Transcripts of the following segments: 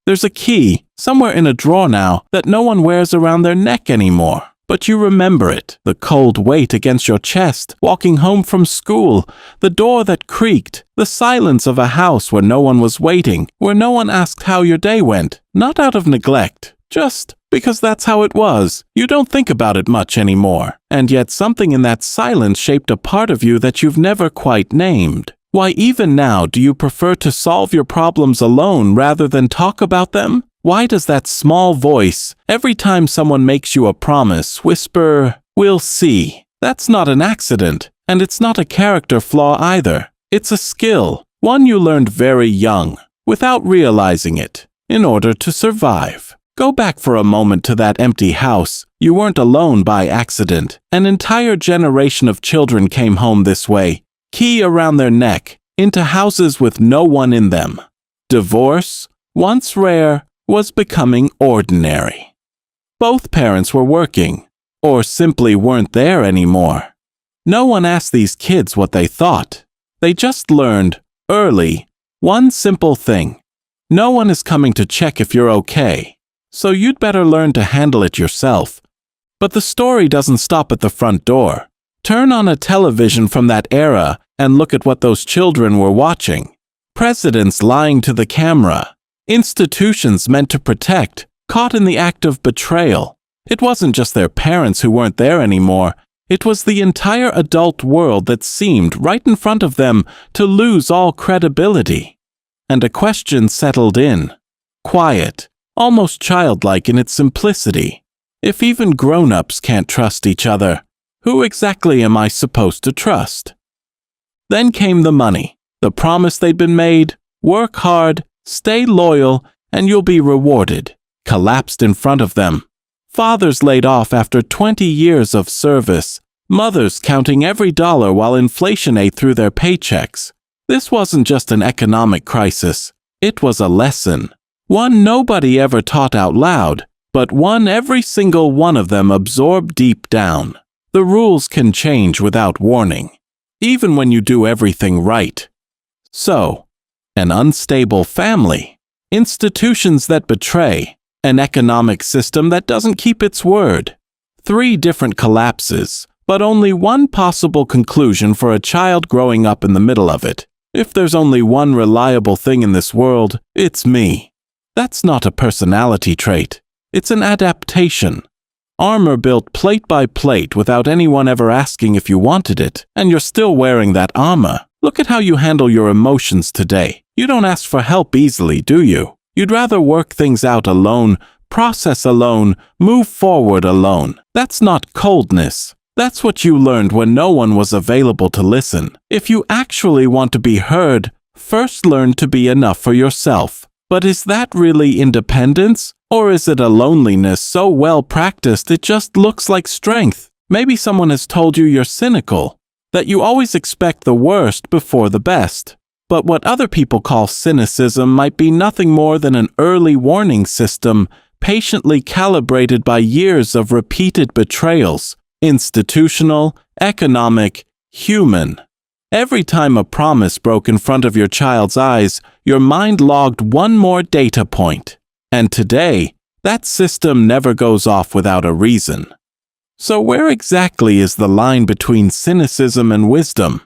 There's a key, somewhere in a drawer now, that no one wears around their neck anymore. But you remember it, the cold weight against your chest, walking home from school, the door that creaked, the silence of a house where no one was waiting, where no one asked how your day went, not out of neglect, just because that's how it was. You don't think about it much anymore, and yet something in that silence shaped a part of you that you've never quite named. Why even now do you prefer to solve your problems alone rather than talk about them? Why does that small voice, every time someone makes you a promise, whisper, "We'll see"? That's not an accident, and it's not a character flaw either. It's a skill, one you learned very young, without realizing it, in order to survive. Go back for a moment to that empty house. You weren't alone by accident. An entire generation of children came home this way, key around their neck, into houses with no one in them. Divorce, once rare, was becoming ordinary. Both parents were working, or simply weren't there anymore. No one asked these kids what they thought. They just learned, early, one simple thing. No one is coming to check if you're okay, so you'd better learn to handle it yourself. But the story doesn't stop at the front door. Turn on a television from that era and look at what those children were watching. Presidents lying to the camera. Institutions meant to protect, caught in the act of betrayal. It wasn't just their parents who weren't there anymore. It was the entire adult world that seemed, right in front of them, to lose all credibility. And a question settled in. Quiet, almost childlike in its simplicity. If even grown-ups can't trust each other, who exactly am I supposed to trust? Then came the money, the promise they'd been made, work hard, stay loyal, and you'll be rewarded. Collapsed in front of them. Fathers laid off after 20 years of service. Mothers counting every dollar while inflation ate through their paychecks. This wasn't just an economic crisis. It was a lesson. One nobody ever taught out loud, but one every single one of them absorbed deep down. The rules can change without warning, even when you do everything right. So, an unstable family, institutions that betray, an economic system that doesn't keep its word. 3 different collapses, but only one possible conclusion for a child growing up in the middle of it. If there's only one reliable thing in this world, it's me. That's not a personality trait. It's an adaptation. Armor built plate by plate without anyone ever asking if you wanted it, and you're still wearing that armor. Look at how you handle your emotions today. You don't ask for help easily, do you? You'd rather work things out alone, process alone, move forward alone. That's not coldness. That's what you learned when no one was available to listen. If you actually want to be heard, first learn to be enough for yourself. But is that really independence? Or is it a loneliness so well practiced it just looks like strength? Maybe someone has told you you're cynical, that you always expect the worst before the best. But what other people call cynicism might be nothing more than an early warning system, patiently calibrated by years of repeated betrayals, institutional, economic, human. Every time a promise broke in front of your child's eyes, your mind logged one more data point. And today, that system never goes off without a reason. So where exactly is the line between cynicism and wisdom?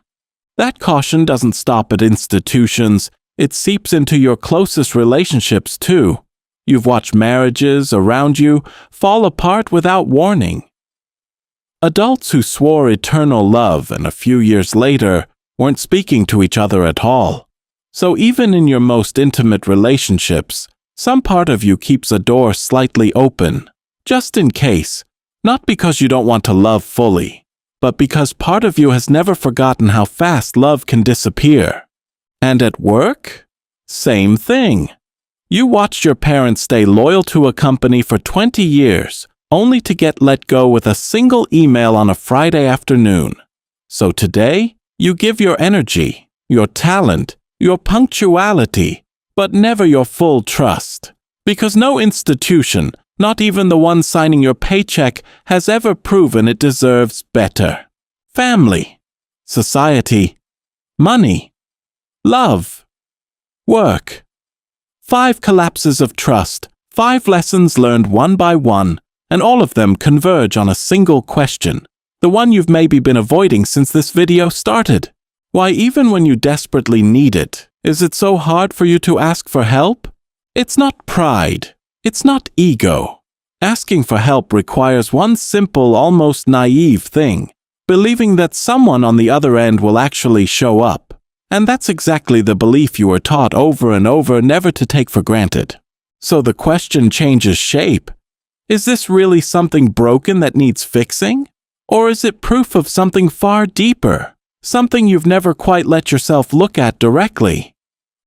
That caution doesn't stop at institutions, it seeps into your closest relationships too. You've watched marriages around you fall apart without warning. Adults who swore eternal love and a few years later weren't speaking to each other at all. So even in your most intimate relationships, some part of you keeps a door slightly open, just in case, not because you don't want to love fully, but because part of you has never forgotten how fast love can disappear. And at work? Same thing. You watched your parents stay loyal to a company for 20 years, only to get let go with a single email on a Friday afternoon. So today, you give your energy, your talent, your punctuality, but never your full trust. Because no institution, not even the one signing your paycheck, has ever proven it deserves better. Family, society, money, love, work. 5 collapses of trust, 5 lessons learned one by one, and all of them converge on a single question. The one you've maybe been avoiding since this video started. Why, even when you desperately need it, is it so hard for you to ask for help? It's not pride. It's not ego. Asking for help requires one simple, almost naive thing: believing that someone on the other end will actually show up. And that's exactly the belief you were taught over and over never to take for granted. So the question changes shape. Is this really something broken that needs fixing? Or is it proof of something far deeper? Something you've never quite let yourself look at directly?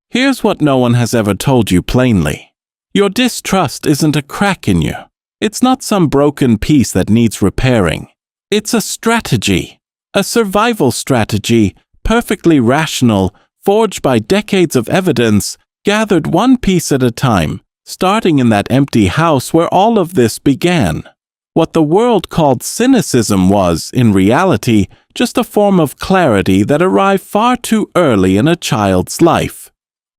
Here's what no one has ever told you plainly. Your distrust isn't a crack in you. It's not some broken piece that needs repairing. It's a strategy. A survival strategy, perfectly rational, forged by decades of evidence, gathered one piece at a time, starting in that empty house where all of this began. What the world called cynicism was, in reality, just a form of clarity that arrived far too early in a child's life.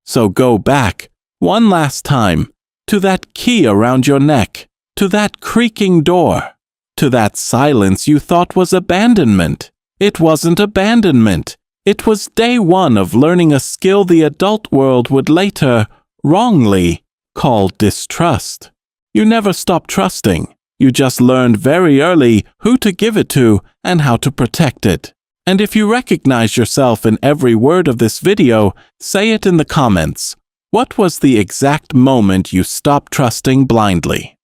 So go back, one last time, to that key around your neck, to that creaking door, to that silence you thought was abandonment. It wasn't abandonment. It was day one of learning a skill the adult world would later, wrongly, call distrust. You never stopped trusting. You just learned very early who to give it to and how to protect it. And if you recognize yourself in every word of this video, say it in the comments. What was the exact moment you stopped trusting blindly?